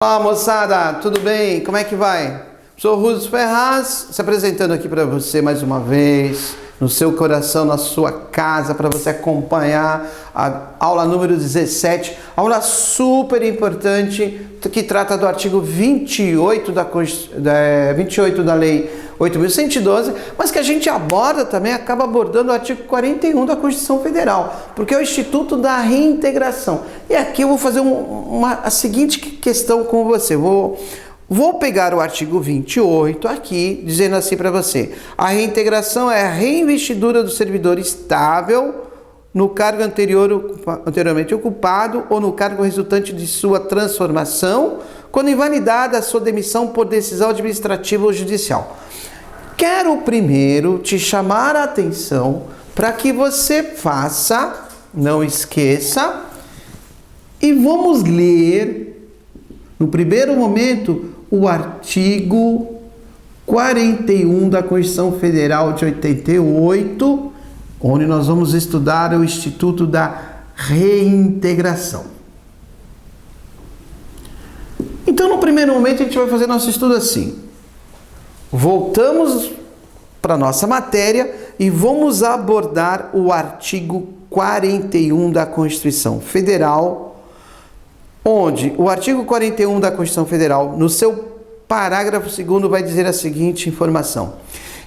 Olá moçada, tudo bem? Como é que vai? Sou Rudes Ferraz, se apresentando aqui para você mais uma vez, no seu coração, na sua casa, para você acompanhar a aula número 17, aula super importante que trata do artigo 28 da Lei 8.112, mas que a gente aborda também, acaba abordando o artigo 41 da Constituição Federal, porque é o Instituto da Reintegração. E aqui eu vou fazer a seguinte questão com você. Vou pegar o artigo 28 aqui, dizendo assim para você: a reintegração é a reinvestidura do servidor estável no cargo anteriormente ocupado ou no cargo resultante de sua transformação, quando invalidada a sua demissão por decisão administrativa ou judicial. Quero primeiro te chamar a atenção para que você faça, não esqueça, e vamos ler, no primeiro momento, o artigo 41 da Constituição Federal de 88, onde nós vamos estudar o Instituto da Reintegração. Então, no primeiro momento, a gente vai fazer nosso estudo assim. Voltamos para a nossa matéria e vamos abordar o artigo 41 da Constituição Federal, onde o artigo 41 da Constituição Federal, no seu parágrafo 2º, vai dizer a seguinte informação: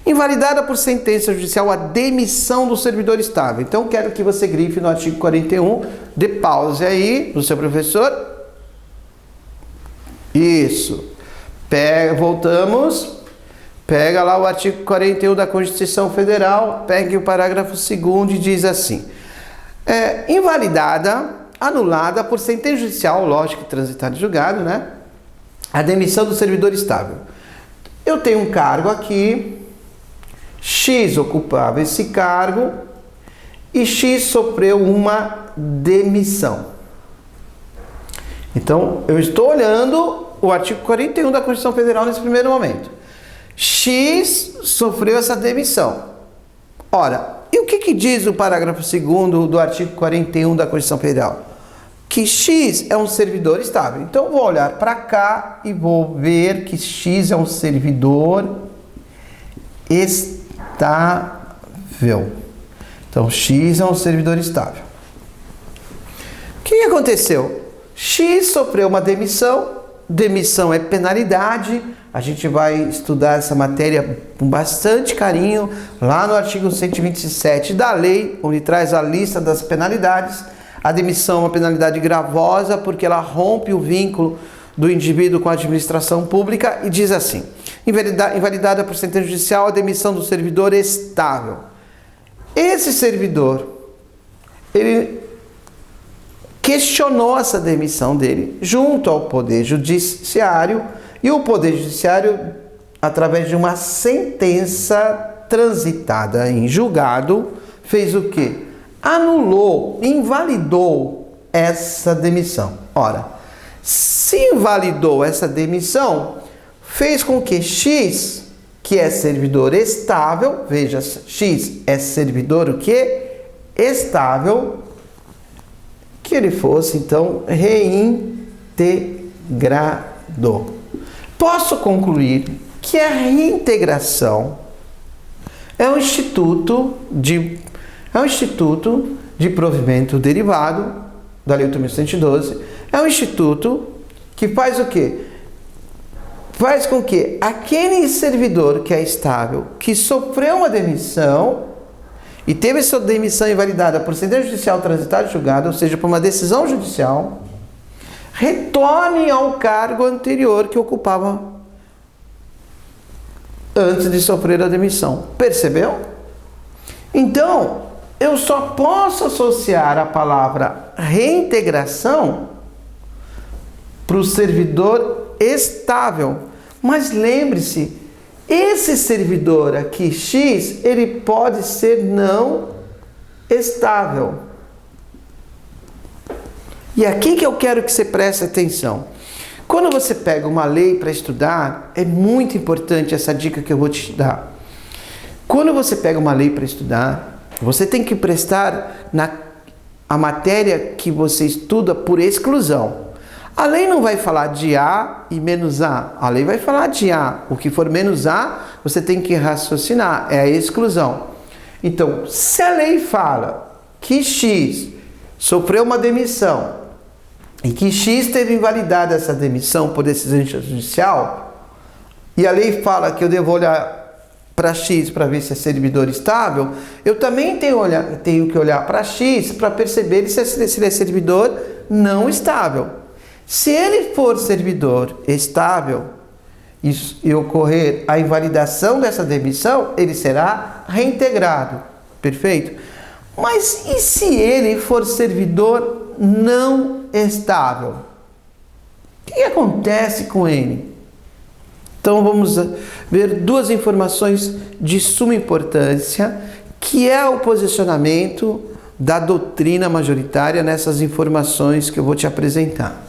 invalidada por sentença judicial a demissão do servidor estável. Então, quero que você grife no artigo 41, dê pause aí no seu professor. Isso. Voltamos. Pega lá o artigo 41 da Constituição Federal, pegue o parágrafo 2º e diz assim: invalidada, anulada por sentença judicial, lógico que transitada em julgado, né? A demissão do servidor estável. Eu tenho um cargo aqui, X ocupava esse cargo e X sofreu uma demissão. Então, eu estou olhando o artigo 41 da Constituição Federal nesse primeiro momento. X sofreu essa demissão. Ora, e o que diz o parágrafo 2º do artigo 41 da Constituição Federal? Que X é um servidor estável. Então, eu vou olhar para cá e vou ver que X é um servidor estável. Então, X é um servidor estável. O que aconteceu? X sofreu uma demissão. Demissão é penalidade. A gente vai estudar essa matéria com bastante carinho lá no artigo 127 da lei, onde traz a lista das penalidades. A demissão é uma penalidade gravosa porque ela rompe o vínculo do indivíduo com a administração pública e diz assim: invalidada por sentença judicial a demissão do servidor estável. Esse servidor, ele questionou essa demissão dele junto ao Poder Judiciário, e o Poder Judiciário, através de uma sentença transitada em julgado, fez o quê? Anulou, invalidou essa demissão. Ora, se invalidou essa demissão, fez com que X, que é servidor estável, veja, X é servidor o quê? Estável, que ele fosse, então, reintegrado. Posso concluir que a reintegração é um instituto de provimento derivado da Lei 8.112. É um instituto que faz o quê? Faz com que aquele servidor que é estável, que sofreu uma demissão e teve sua demissão invalidada por sentença judicial transitada e julgada, ou seja, por uma decisão judicial, retorne ao cargo anterior que ocupava antes de sofrer a demissão. Percebeu? Então, eu só posso associar a palavra reintegração para o servidor estável. Mas lembre-se, esse servidor aqui, X, ele pode ser não estável. E aqui que eu quero que você preste atenção. Quando você pega uma lei para estudar, é muito importante essa dica que eu vou te dar. Quando você pega uma lei para estudar, você tem que prestar a matéria que você estuda por exclusão. A lei não vai falar de A e menos A. A lei vai falar de A. O que for menos A, você tem que raciocinar. É a exclusão. Então, se a lei fala que X sofreu uma demissão e que X teve invalidada essa demissão por decisão judicial, e a lei fala que eu devo olhar para X para ver se é servidor estável, eu também tenho que olhar para X para perceber se ele é servidor não estável. Se ele for servidor estável e ocorrer a invalidação dessa demissão, ele será reintegrado. Perfeito? Mas e se ele for servidor não estável? O que acontece com ele? Então vamos ver duas informações de suma importância, que é o posicionamento da doutrina majoritária nessas informações que eu vou te apresentar.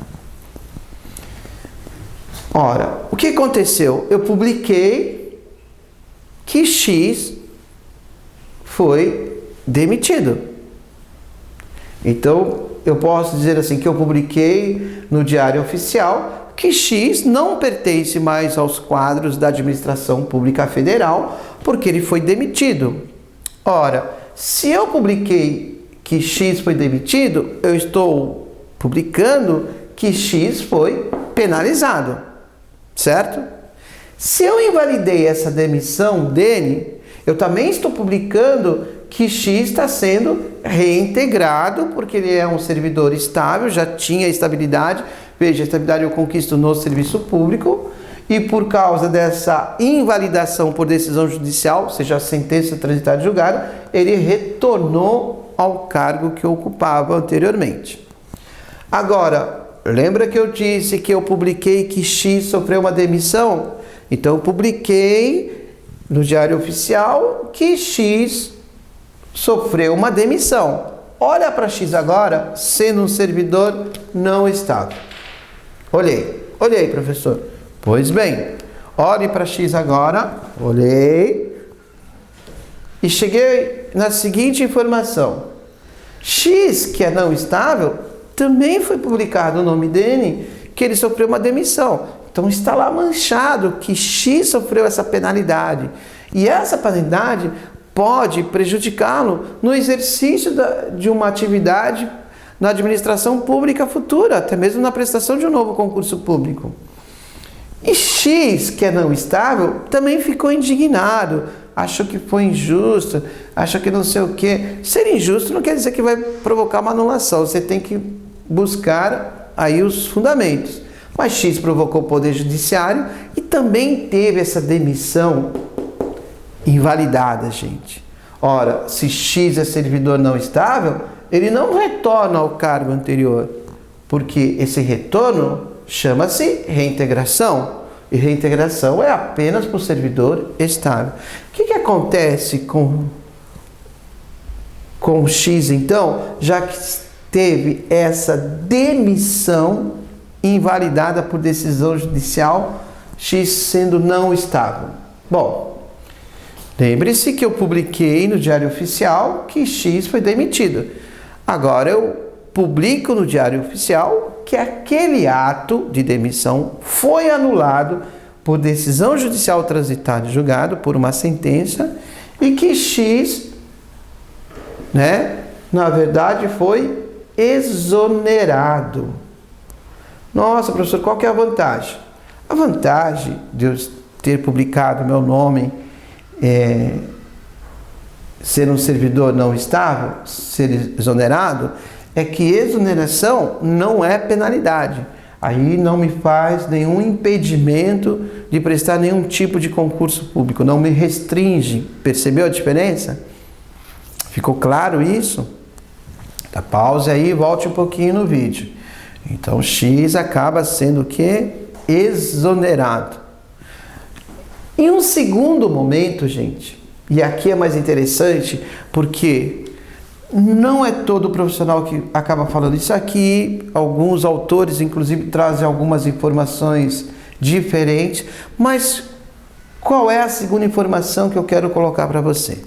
Ora, o que aconteceu? Eu publiquei que X foi demitido. Então, eu posso dizer assim que eu publiquei no Diário Oficial que X não pertence mais aos quadros da Administração Pública Federal porque ele foi demitido. Ora, se eu publiquei que X foi demitido, eu estou publicando que X foi penalizado, certo? Se eu invalidei essa demissão dele, eu também estou publicando que X está sendo reintegrado porque ele é um servidor estável, já tinha estabilidade. Veja, a estabilidade eu conquisto no serviço público e por causa dessa invalidação por decisão judicial, ou seja, a sentença transitada e julgada, ele retornou ao cargo que ocupava anteriormente. Agora, lembra que eu disse que eu publiquei que X sofreu uma demissão? Então, eu publiquei no Diário Oficial que X sofreu uma demissão. Olha para X agora, sendo um servidor não estável. Olhei, professor. Pois bem, olhe para X agora, olhei e cheguei na seguinte informação. X, que é não estável, também foi publicado o nome dele, que ele sofreu uma demissão. Então está lá manchado que X sofreu essa penalidade. E essa penalidade pode prejudicá-lo no exercício de uma atividade na administração pública futura, até mesmo na prestação de um novo concurso público. E X, que é não estável, também ficou indignado, achou que foi injusto, achou que não sei o quê. Ser injusto não quer dizer que vai provocar uma anulação, você tem que buscar aí os fundamentos. Mas X provocou o Poder Judiciário e também teve essa demissão invalidada, gente. Ora, se X é servidor não estável, ele não retorna ao cargo anterior, porque esse retorno chama-se reintegração, e reintegração é apenas para o servidor estável. O que acontece com X, então, já que teve essa demissão invalidada por decisão judicial, X sendo não estável? Bom, lembre-se que eu publiquei no Diário Oficial que X foi demitido. Agora eu publico no Diário Oficial que aquele ato de demissão foi anulado por decisão judicial transitada e julgado por uma sentença e que X, na verdade foi exonerado. Nossa, professor, qual que é a vantagem? A vantagem de eu ter publicado meu nome ser um servidor não estável, ser exonerado, é que exoneração não é penalidade. Aí não me faz nenhum impedimento de prestar nenhum tipo de concurso público, não me restringe. Percebeu a diferença? Ficou claro isso? Dá pause aí e volte um pouquinho no vídeo. Então X acaba sendo o quê? Exonerado. Em um segundo momento, gente, e aqui é mais interessante porque não é todo profissional que acaba falando isso aqui, alguns autores inclusive trazem algumas informações diferentes, mas Qual é a segunda informação que eu quero colocar para você?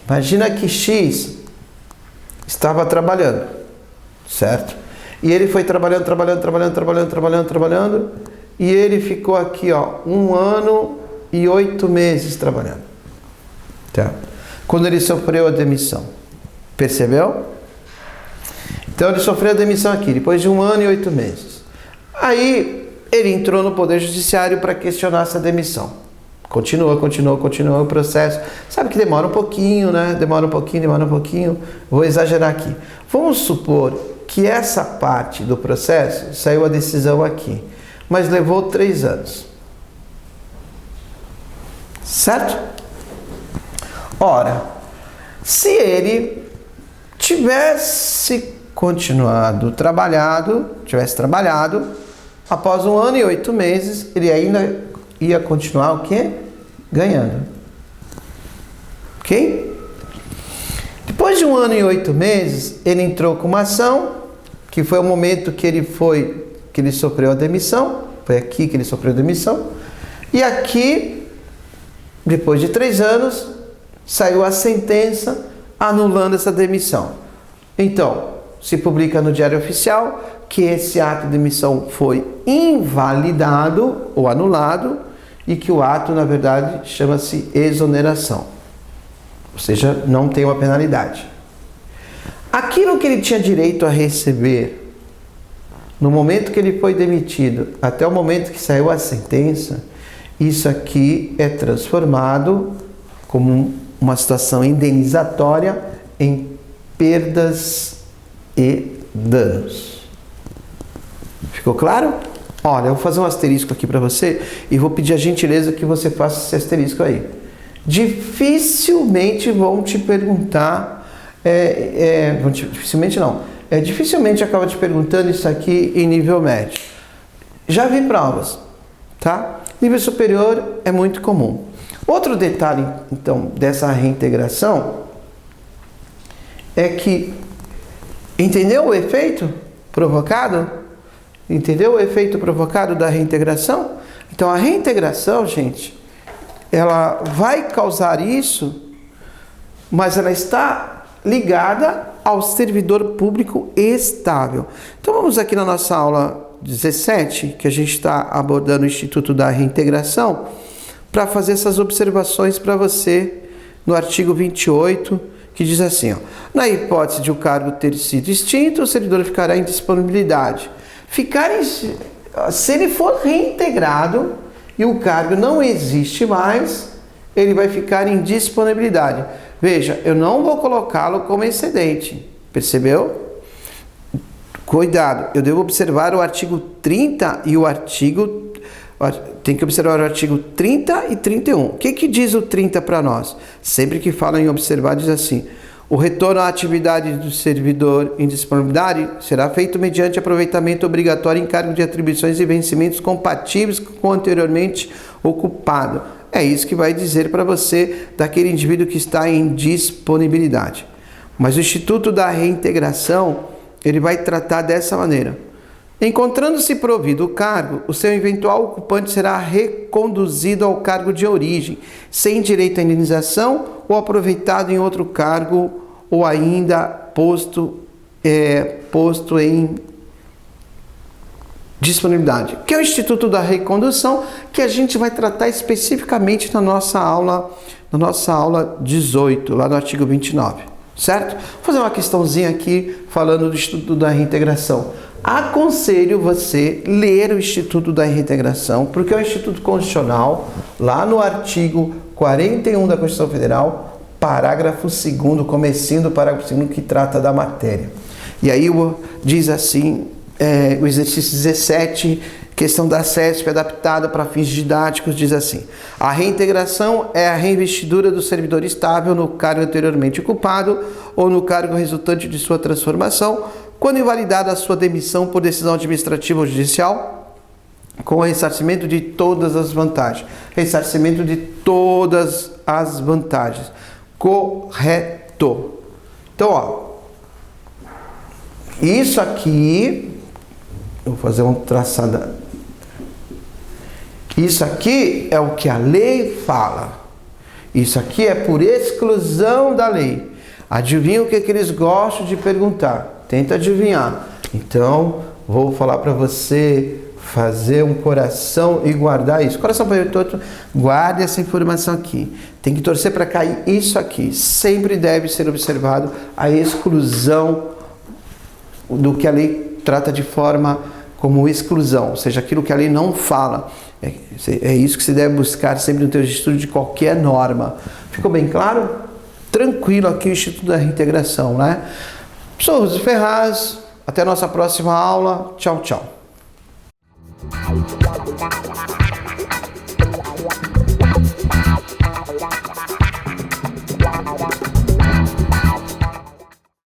Imagina que X estava trabalhando, certo? E ele foi trabalhando, e ele ficou aqui, ó, 1 ano e 8 meses trabalhando. Tá? Quando ele sofreu a demissão. Percebeu? Então ele sofreu a demissão aqui, depois de 1 ano e 8 meses. Aí ele entrou no Poder Judiciário para questionar essa demissão. Continua o processo. Sabe que demora um pouquinho, né? Demora um pouquinho. Vou exagerar aqui. Vamos supor que essa parte do processo saiu a decisão aqui, mas levou 3 anos. Certo? Ora, se ele tivesse trabalhado, após 1 ano e 8 meses, ele ainda ia continuar o quê? Ganhando. Ok? Depois de 1 ano e 8 meses, ele entrou com uma ação, que foi o momento que ele sofreu a demissão. Foi aqui que ele sofreu a demissão. E aqui, depois de 3 anos, saiu a sentença anulando essa demissão. Então, se publica no Diário Oficial que esse ato de demissão foi invalidado ou anulado e que o ato, na verdade, chama-se exoneração. Ou seja, não tem uma penalidade. Aquilo que ele tinha direito a receber no momento que ele foi demitido até o momento que saiu a sentença, isso aqui é transformado como uma situação indenizatória em perdas e danos. Ficou claro? Olha, eu vou fazer um asterisco aqui para você e vou pedir a gentileza que você faça esse asterisco aí. Dificilmente vão te perguntar, dificilmente acaba te perguntando isso aqui em nível médio. Já vi provas, tá? Nível superior é muito comum. Outro detalhe, então, dessa reintegração é que, entendeu o efeito provocado? Entendeu o efeito provocado da reintegração? Então, a reintegração, gente, ela vai causar isso, mas ela está ligada ao servidor público estável. Então, vamos aqui na nossa aula 17, que a gente está abordando o Instituto da Reintegração, para fazer essas observações para você no artigo 28, que diz assim, ó, na hipótese de o cargo ter sido extinto, o servidor ficará em disponibilidade. Se ele for reintegrado e o cargo não existe mais, ele vai ficar em disponibilidade. Veja, eu não vou colocá-lo como excedente, percebeu? Cuidado, eu devo observar o artigo 30 e o artigo... Tem que observar o artigo 30 e 31. O que diz o 30 para nós? Sempre que fala em observar, diz assim: o retorno à atividade do servidor em disponibilidade será feito mediante aproveitamento obrigatório em cargo de atribuições e vencimentos compatíveis com o anteriormente ocupado. É isso que vai dizer para você daquele indivíduo que está em disponibilidade. Mas o Instituto da Reintegração, ele vai tratar dessa maneira. Encontrando-se provido o cargo, o seu eventual ocupante será reconduzido ao cargo de origem, sem direito à indenização ou aproveitado em outro cargo ou ainda posto em disponibilidade, que é o Instituto da Recondução, que a gente vai tratar especificamente na nossa aula 18, lá no artigo 29, certo? Vou fazer uma questãozinha aqui falando do Instituto da Reintegração. Aconselho você ler o Instituto da Reintegração, porque é um instituto constitucional, lá no artigo 41 da Constituição Federal, parágrafo 2º, comecinho do parágrafo 2º, que trata da matéria. E aí diz assim, o exercício 17, questão da CESP adaptada para fins didáticos, diz assim: a reintegração é a reinvestidura do servidor estável no cargo anteriormente ocupado ou no cargo resultante de sua transformação, quando invalidada a sua demissão por decisão administrativa ou judicial, com o ressarcimento de todas as vantagens. Ressarcimento de todas as vantagens. Correto. Então, ó, isso aqui, eu vou fazer um traçado. Isso aqui é o que a lei fala. Isso aqui é por exclusão da lei. Adivinha o que eles gostam de perguntar? Tenta adivinhar. Então, vou falar para você fazer um coração e guardar isso. Coração para todo, guarde essa informação aqui. Tem que torcer para cair isso aqui. Sempre deve ser observado a exclusão do que a lei trata de forma como exclusão, ou seja, aquilo que a lei não fala. É isso que você deve buscar sempre no teu estudo de qualquer norma. Ficou bem claro? Tranquilo aqui o Instituto da Reintegração, né? Sou Russo Ferraz. Até a nossa próxima aula. Tchau, tchau.